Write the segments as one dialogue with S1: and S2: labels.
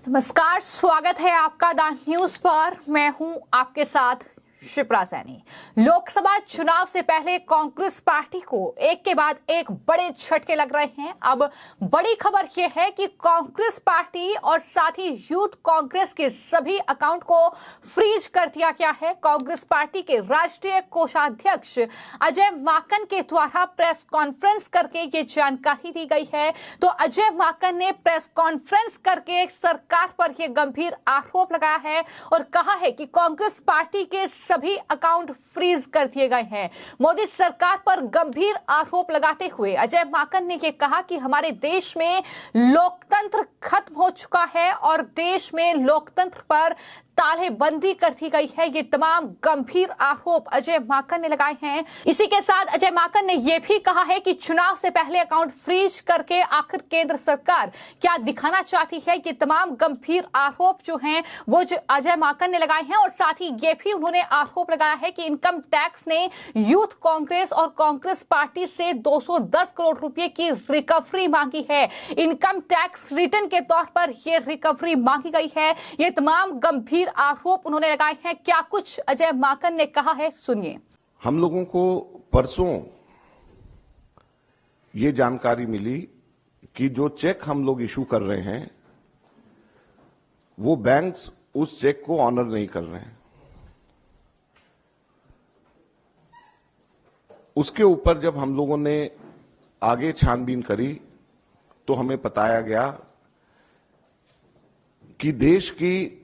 S1: नमस्कार, स्वागत है आपका द न्यूज पर। मैं हूं आपके साथ शिप्रा सैनी। लोकसभा चुनाव से पहले कांग्रेस पार्टी को एक के बाद एक बड़े झटके लग रहे हैं। अब बड़ी खबर यह है कि कांग्रेस पार्टी और साथ ही यूथ कांग्रेस के सभी अकाउंट को फ्रीज कर दिया गया है। कांग्रेस पार्टी के राष्ट्रीय कोषाध्यक्ष अजय माकन के द्वारा प्रेस कॉन्फ्रेंस करके ये जानकारी दी गई है। तो अजय माकन ने प्रेस कॉन्फ्रेंस करके सरकार पर यह गंभीर आरोप लगाया है और कहा है कि कांग्रेस पार्टी के सभी अकाउंट फ्रीज कर दिए गए हैं। मोदी सरकार पर गंभीर आरोप लगाते हुए अजय माकन ने यह कहा कि हमारे देश में लोकतंत्र खत्म हो चुका है और देश में लोकतंत्र पर तालेबंदी कर दी गई है। ये तमाम गंभीर आरोप अजय माकन ने लगाए हैं। इसी के साथ अजय माकन ने यह भी कहा है कि चुनाव से पहले अकाउंट फ्रीज करके आखिर केंद्र सरकार क्या दिखाना चाहती है। ये तमाम गंभीर आरोप जो हैं वो जो अजय माकन ने लगाए हैं और साथ ही ये भी उन्होंने आरोप लगाया है कि इनकम टैक्स ने यूथ कांग्रेस और कांग्रेस पार्टी से 210 करोड़ रुपए की रिकवरी मांगी है। इनकम टैक्स रिटर्न के तौर पर यह रिकवरी मांगी गई है। ये तमाम गंभीर आरोप उन्होंने लगाए हैं। क्या कुछ अजय माकन ने कहा है, सुनिए।
S2: हम लोगों को परसों ये जानकारी मिली कि जो चेक हम लोग इशू कर रहे हैं वो बैंक्स उस चेक को ऑनर नहीं कर रहे हैं। उसके ऊपर जब हम लोगों ने आगे छानबीन करी तो हमें बताया गया कि देश की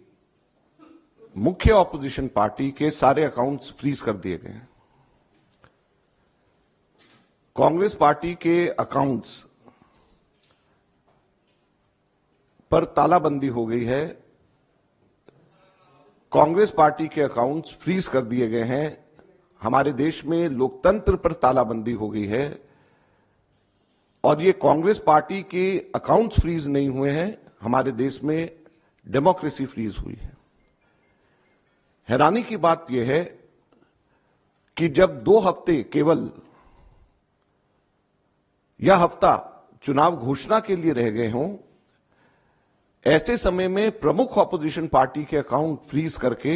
S2: मुख्य ऑपोजिशन पार्टी के सारे अकाउंट्स फ्रीज कर दिए गए हैं। कांग्रेस पार्टी के अकाउंट्स पर तालाबंदी हो गई है। कांग्रेस पार्टी के अकाउंट्स फ्रीज कर दिए गए हैं। हमारे देश में लोकतंत्र पर तालाबंदी हो गई है और ये कांग्रेस पार्टी के अकाउंट्स फ्रीज नहीं हुए हैं, हमारे देश में डेमोक्रेसी फ्रीज हुई है। हैरानी की बात यह है कि जब 2 हफ्ते केवल यह हफ्ता चुनाव घोषणा के लिए रह गए हों, ऐसे समय में प्रमुख ऑपोजिशन पार्टी के अकाउंट फ्रीज करके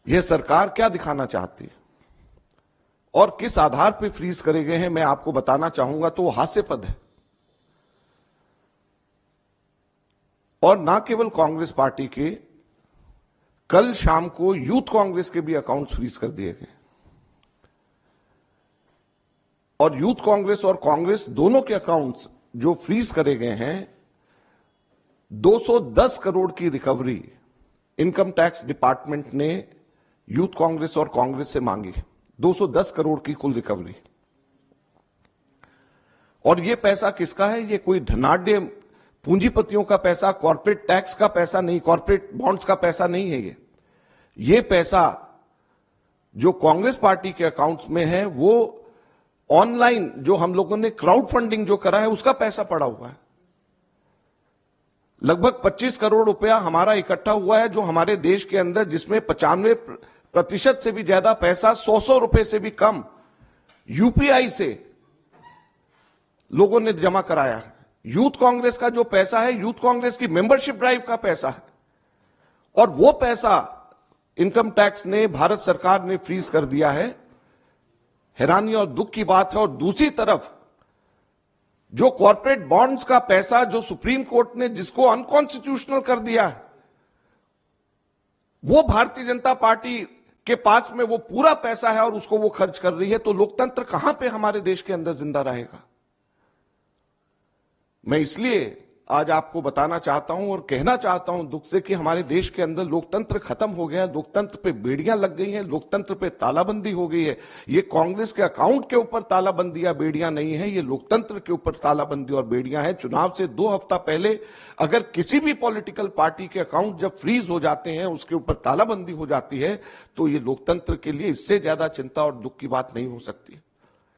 S2: यह सरकार क्या दिखाना चाहती है और किस आधार पर फ्रीज करे गए हैं, मैं आपको बताना चाहूंगा तो वो हास्यास्पद है। और ना केवल कांग्रेस पार्टी के, कल शाम को यूथ कांग्रेस के भी अकाउंट्स फ्रीज कर दिए गए और यूथ कांग्रेस और कांग्रेस दोनों के अकाउंट्स जो फ्रीज करे गए हैं, 210 करोड़ की रिकवरी इनकम टैक्स डिपार्टमेंट ने यूथ कांग्रेस और कांग्रेस से मांगी। 210 करोड़ की कुल रिकवरी। और यह पैसा किसका है? यह कोई धनाढ्य पूंजीपतियों का पैसा, कॉर्पोरेट टैक्स का पैसा नहीं, कॉर्पोरेट बॉन्ड्स का पैसा नहीं है। ये पैसा जो कांग्रेस पार्टी के अकाउंट्स में है वो ऑनलाइन जो हम लोगों ने क्राउड फंडिंग जो करा है उसका पैसा पड़ा हुआ है। लगभग 25 करोड़ रुपया हमारा इकट्ठा हुआ है जो हमारे देश के अंदर, जिसमें 95% से भी ज्यादा पैसा 100 रुपए से भी कम यूपीआई से लोगों ने जमा कराया है। यूथ कांग्रेस का जो पैसा है, यूथ कांग्रेस की मेंबरशिप ड्राइव का पैसा है और वो पैसा इनकम टैक्स ने, भारत सरकार ने फ्रीज कर दिया है। हैरानी और दुख की बात है। और दूसरी तरफ जो कॉर्पोरेट बॉन्ड्स का पैसा जो सुप्रीम कोर्ट ने जिसको अनकॉन्स्टिट्यूशनल कर दिया है, वो भारतीय जनता पार्टी के पास में वो पूरा पैसा है और उसको वो खर्च कर रही है। तो लोकतंत्र कहां पे हमारे देश के अंदर जिंदा रहेगा? मैं इसलिए आज आपको बताना चाहता हूं और कहना चाहता हूं दुख से कि हमारे देश के अंदर लोकतंत्र खत्म हो गया है। लोकतंत्र पे बेड़ियां लग गई हैं, लोकतंत्र पे तालाबंदी हो गई है। ये कांग्रेस के अकाउंट के ऊपर तालाबंदी या बेड़ियां नहीं है, ये लोकतंत्र के ऊपर तालाबंदी और बेड़ियां हैं। चुनाव से 2 हफ्ता पहले अगर किसी भी पॉलिटिकल पार्टी के अकाउंट जब फ्रीज हो जाते हैं, उसके ऊपर तालाबंदी हो जाती है, तो ये लोकतंत्र के लिए इससे ज्यादा चिंता और दुख की बात नहीं हो सकती।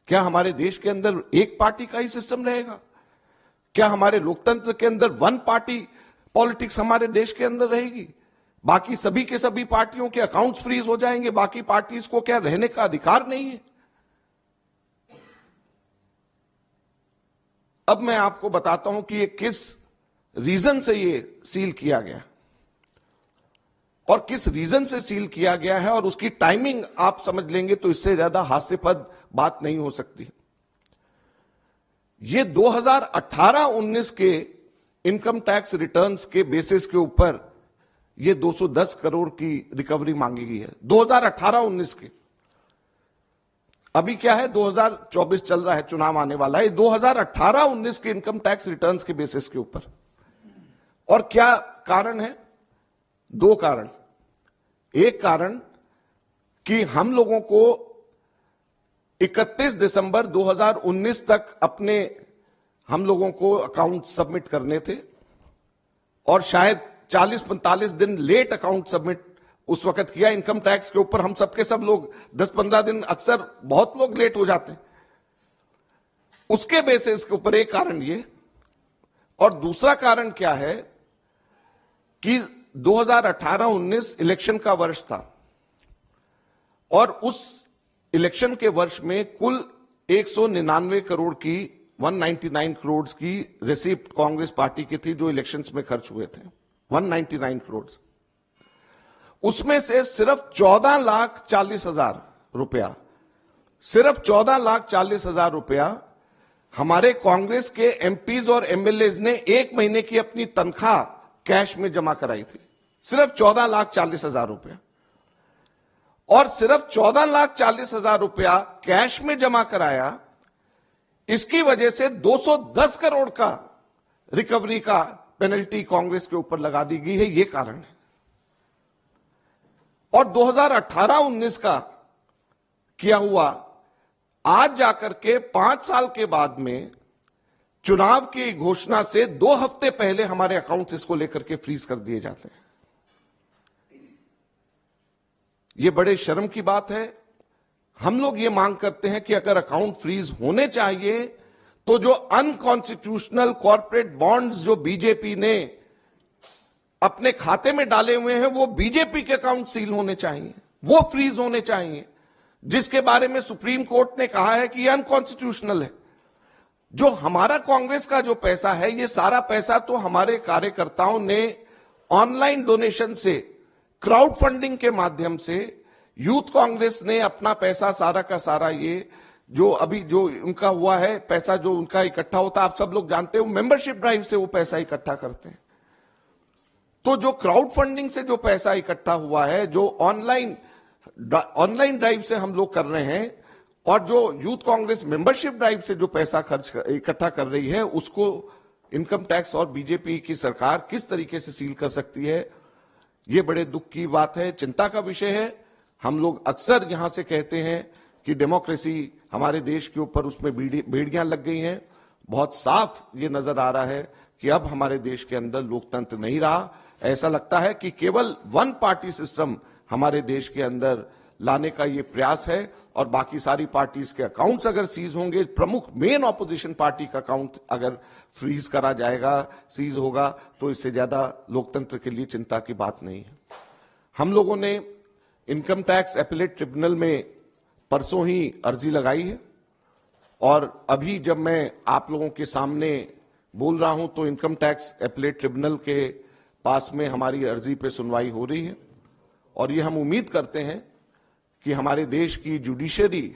S2: क्या हमारे देश के अंदर एक पार्टी का ही सिस्टम रहेगा? क्या हमारे लोकतंत्र के अंदर वन पार्टी पॉलिटिक्स हमारे देश के अंदर रहेगी? बाकी सभी के सभी पार्टियों के अकाउंट्स फ्रीज हो जाएंगे? बाकी पार्टीज को क्या रहने का अधिकार नहीं है? अब मैं आपको बताता हूं कि ये किस रीजन से ये सील किया गया और किस रीजन से सील किया गया है और उसकी टाइमिंग आप समझ लेंगे तो इससे ज्यादा हास्यास्पद बात नहीं हो सकती। ये 2018-19 के इनकम टैक्स रिटर्न्स के बेसिस के ऊपर ये 210 करोड़ की रिकवरी मांगी गई है 2018-19 के। अभी क्या है 2024 चल रहा है, चुनाव आने वाला है। 2018-19 के इनकम टैक्स रिटर्न्स के बेसिस के ऊपर। और क्या कारण है? दो कारण। एक कारण कि हम लोगों को 31 दिसंबर 2019 तक अपने हम लोगों को अकाउंट सबमिट करने थे और शायद 40-45 दिन लेट अकाउंट सबमिट उस वक्त किया इनकम टैक्स के ऊपर। हम सबके सब लोग 10-15 दिन, अक्सर बहुत लोग लेट हो जाते हैं। उसके बेसिस के ऊपर एक कारण ये। और दूसरा कारण क्या है कि 2018-19 इलेक्शन का वर्ष था और उस इलेक्शन के वर्ष में कुल 199 करोड़ की 199 करोड़ की रिसीप्ट कांग्रेस पार्टी की थी जो इलेक्शंस में खर्च हुए थे, 199 करोड़। उसमें से सिर्फ 14,40,000 रुपया, सिर्फ 14,40,000 रुपया हमारे कांग्रेस के एमपीज और एमएलएज ने एक महीने की अपनी तनख्वाह कैश में जमा कराई थी। सिर्फ 14,40,000 रुपया। और सिर्फ 14,40,000 रुपया कैश में जमा कराया, इसकी वजह से 210 करोड़ का रिकवरी का पेनल्टी कांग्रेस के ऊपर लगा दी गई है। यह कारण है। और 2018-19 का किया हुआ आज जाकर के 5 साल के बाद में चुनाव की घोषणा से 2 हफ्ते पहले हमारे अकाउंट्स इसको लेकर के फ्रीज कर दिए जाते हैं। यह बड़े शर्म की बात है। हम लोग ये मांग करते हैं कि अगर अकाउंट फ्रीज होने चाहिए तो जो अनकॉन्स्टिट्यूशनल कॉर्पोरेट बॉन्ड्स जो बीजेपी ने अपने खाते में डाले हुए हैं वो बीजेपी के अकाउंट सील होने चाहिए, वो फ्रीज होने चाहिए, जिसके बारे में सुप्रीम कोर्ट ने कहा है कि ये अनकॉन्स्टिट्यूशनल है। जो हमारा कांग्रेस का जो पैसा है, ये सारा पैसा तो हमारे कार्यकर्ताओं ने ऑनलाइन डोनेशन से, क्राउड फंडिंग के माध्यम से, यूथ कांग्रेस ने अपना पैसा सारा का सारा, ये जो अभी जो उनका हुआ है पैसा जो उनका इकट्ठा होता है, आप सब लोग जानते हो, मेंबरशिप ड्राइव से वो पैसा इकट्ठा करते हैं। तो जो क्राउड फंडिंग से जो पैसा इकट्ठा हुआ है, जो ऑनलाइन ड्राइव से हम लोग कर रहे हैं, और जो यूथ कांग्रेस मेंबरशिप ड्राइव से जो पैसा इकट्ठा कर रही है, उसको इनकम टैक्स और बीजेपी की सरकार किस तरीके से सील कर सकती है, ये बड़े दुख की बात है, चिंता का विषय है। हम लोग अक्सर यहां से कहते हैं कि डेमोक्रेसी हमारे देश के ऊपर उसमें बेड़ियां लग गई हैं। बहुत साफ ये नजर आ रहा है कि अब हमारे देश के अंदर लोकतंत्र नहीं रहा। ऐसा लगता है कि केवल वन पार्टी सिस्टम हमारे देश के अंदर लाने का ये प्रयास है और बाकी सारी पार्टीज के अकाउंट्स अगर सीज होंगे, प्रमुख मेन ऑपोजिशन पार्टी का अकाउंट अगर फ्रीज करा जाएगा, सीज होगा, तो इससे ज्यादा लोकतंत्र के लिए चिंता की बात नहीं है। हम लोगों ने इनकम टैक्स एपेलेट ट्रिब्यूनल में परसों ही अर्जी लगाई है और अभी जब मैं आप लोगों के सामने बोल रहा हूं तो इनकम टैक्स एपेलेट ट्रिब्यूनल के पास में हमारी अर्जी पे सुनवाई हो रही है और ये हम उम्मीद करते हैं कि हमारे देश की जुडिशरी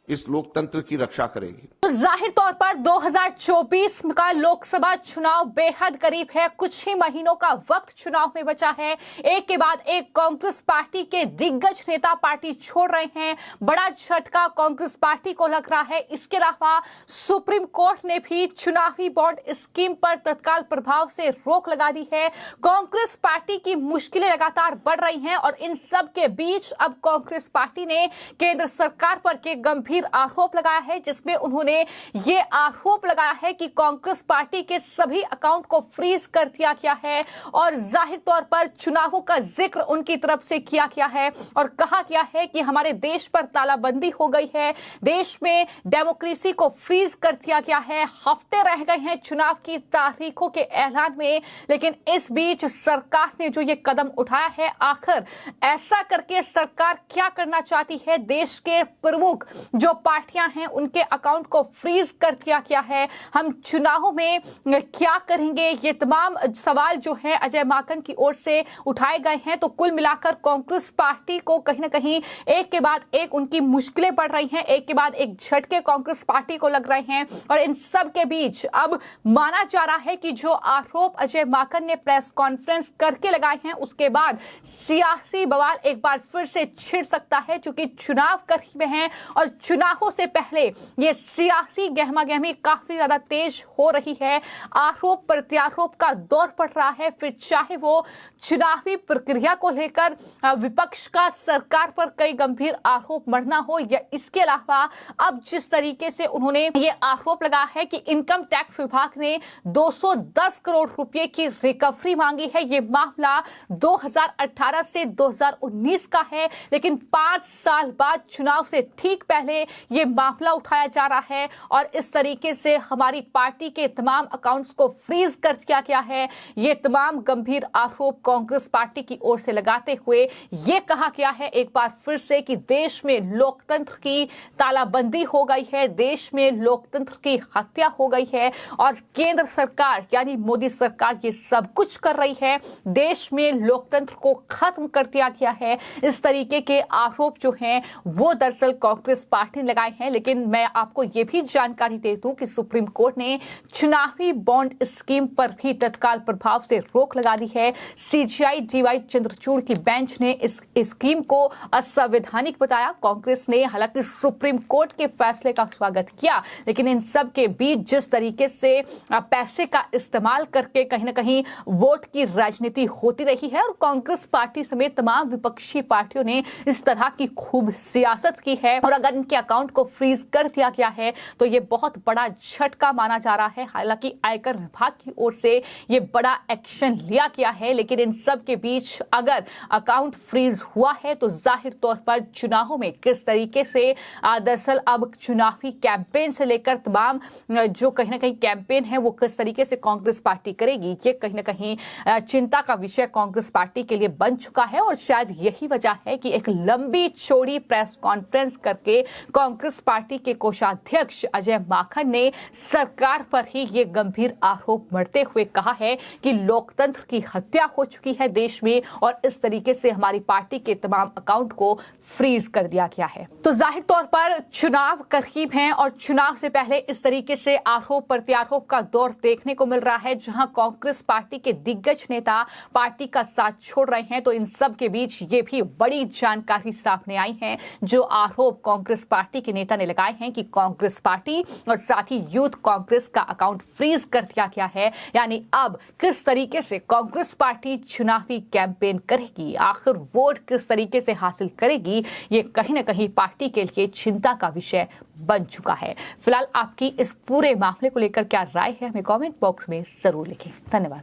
S2: इस लोकतंत्र की रक्षा करेगी।
S1: तो जाहिर तौर पर 2024 का लोकसभा चुनाव बेहद करीब है। कुछ ही महीनों का वक्त चुनाव में बचा है। एक के बाद एक कांग्रेस पार्टी के दिग्गज नेता पार्टी छोड़ रहे हैं। बड़ा झटका कांग्रेस पार्टी को लग रहा है। इसके अलावा सुप्रीम कोर्ट ने भी चुनावी बॉन्ड स्कीम पर तत्काल प्रभाव से रोक लगा दी है। कांग्रेस पार्टी की मुश्किलें लगातार बढ़ रही हैं और इन सब के बीच अब कांग्रेस पार्टी ने केंद्र सरकार पर के गंभीर आरोप लगाया है, जिसमें उन्होंने ये आरोप लगाया है कि कांग्रेस पार्टी के सभी अकाउंट को फ्रीज कर दिया गया है और जाहिर तौर पर चुनावों का जिक्र उनकी तरफ से किया गया है और कहा गया है कि हमारे देश पर तालाबंदी हो गई है, देश में डेमोक्रेसी को फ्रीज कर दिया गया है। हफ्ते रह गए हैं चुनाव की तारीखों के ऐलान में, लेकिन इस बीच सरकार ने जो ये कदम उठाया है, आखिर ऐसा करके सरकार क्या करना चाहती है? देश के प्रमुख जो पार्टियां हैं उनके अकाउंट को फ्रीज कर दिया गया है। हम चुनावों में क्या करेंगे, ये तमाम सवाल जो है अजय माकन की ओर से उठाए गए हैं। तो कुल मिलाकर कांग्रेस पार्टी को कहीं ना कहीं एक के बाद एक उनकी मुश्किलें बढ़ रही हैं, एक के बाद एक झटके कांग्रेस पार्टी को लग रहे हैं। और इन सब के बीच अब माना जा रहा है कि जो आरोप अजय माकन ने प्रेस कॉन्फ्रेंस करके लगाए हैं, उसके बाद सियासी बवाल एक बार फिर से छिड़ सकता है, क्योंकि चुनाव करीब में हैं और चुनावों से पहले ये सियासी गहमागहमी काफी ज्यादा तेज हो रही है। आरोप प्रत्यारोप का दौर पड़ रहा है, फिर चाहे वो चुनावी प्रक्रिया को लेकर विपक्ष का सरकार पर कई गंभीर आरोप मढ़ना हो, या इसके अलावा अब जिस तरीके से उन्होंने ये आरोप लगाया है कि इनकम टैक्स विभाग ने 210 करोड़ रुपए की रिकवरी मांगी है। ये मामला 2018 से 2019 का है, लेकिन 5 साल बाद चुनाव से ठीक पहले ये मामला उठाया जा रहा है और इस तरीके से हमारी पार्टी के तमाम अकाउंट्स को फ्रीज कर दिया गया है। ये तमाम गंभीर आरोप कांग्रेस पार्टी की ओर से लगाते हुए ये कहा गया है एक बार फिर से कि देश में लोकतंत्र की तालाबंदी हो गई है, देश में लोकतंत्र की हत्या हो गई है और केंद्र सरकार यानी मोदी सरकार ये सब कुछ कर रही है, देश में लोकतंत्र को खत्म कर दिया गया है। इस तरीके के आरोप जो हैं वो दरअसल कांग्रेस पार्टी ने लगाए हैं। लेकिन मैं आपको ये भी जानकारी दे दूं कि सुप्रीम कोर्ट ने चुनावी बॉन्ड स्कीम पर भी तत्काल प्रभाव से रोक लगा दी है। सीजीआई डीवाई चंद्रचूड़ की बेंच ने इस स्कीम को असंवैधानिक बताया। कांग्रेस ने हालांकि सुप्रीम कोर्ट के फैसले का स्वागत किया, लेकिन इन सब के बीच जिस तरीके से पैसे का इस्तेमाल करके कहीं ना कहीं वोट की राजनीति होती रही है और कांग्रेस पार्टी समेत तमाम विपक्षी पार्टियों ने इस तरह की खूब सियासत की है और अगर इनके अकाउंट को फ्रीज कर दिया गया है तो ये बहुत बड़ा झटका माना जा रहा है। हालांकि आयकर विभाग की ओर से ये बड़ा एक्शन लिया गया है, लेकिन इन सब के बीच अगर अकाउंट फ्रीज हुआ है तो जाहिर तौर पर चुनावों में किस तरीके से दरअसल अब चुनावी कैंपेन से लेकर तमाम जो कहीं ना कहीं कैंपेन है वो किस तरीके से कांग्रेस पार्टी करेगी, ये कहीं ना कहीं चिंता का विषय कांग्रेस पार्टी के लिए बन चुका है। और शायद यही वजह है कि एक लंबी चौड़ी प्रेस कॉन्फ्रेंस करके कांग्रेस पार्टी के कोषाध्यक्ष अजय माकन ने सरकार पर ही ये गंभीर आरोप मढ़ते हुए कहा है कि लोकतंत्र की हत्या हो चुकी है देश में और इस तरीके से हमारी पार्टी के तमाम अकाउंट को फ्रीज कर दिया गया है। तो जाहिर तौर पर चुनाव करीब हैं और चुनाव से पहले इस तरीके से आरोप प्रत्यारोप का दौर देखने को मिल रहा है, जहां कांग्रेस पार्टी के दिग्गज नेता पार्टी का साथ छोड़ रहे हैं। तो इन सब के बीच ये भी बड़ी जानकारी सामने आई है जो आरोप कांग्रेस पार्टी के नेता ने लगाए हैं कि कांग्रेस पार्टी और साथ ही यूथ कांग्रेस का अकाउंट फ्रीज कर दिया गया है। यानी अब किस तरीके से कांग्रेस पार्टी चुनावी कैंपेन करेगी, आखिर वोट किस तरीके से हासिल करेगी, ये कहीं ना कहीं पार्टी के लिए चिंता का विषय बन चुका है। फिलहाल आपकी इस पूरे मामले को लेकर क्या राय है हमें कमेंट बॉक्स में जरूर लिखें। धन्यवाद।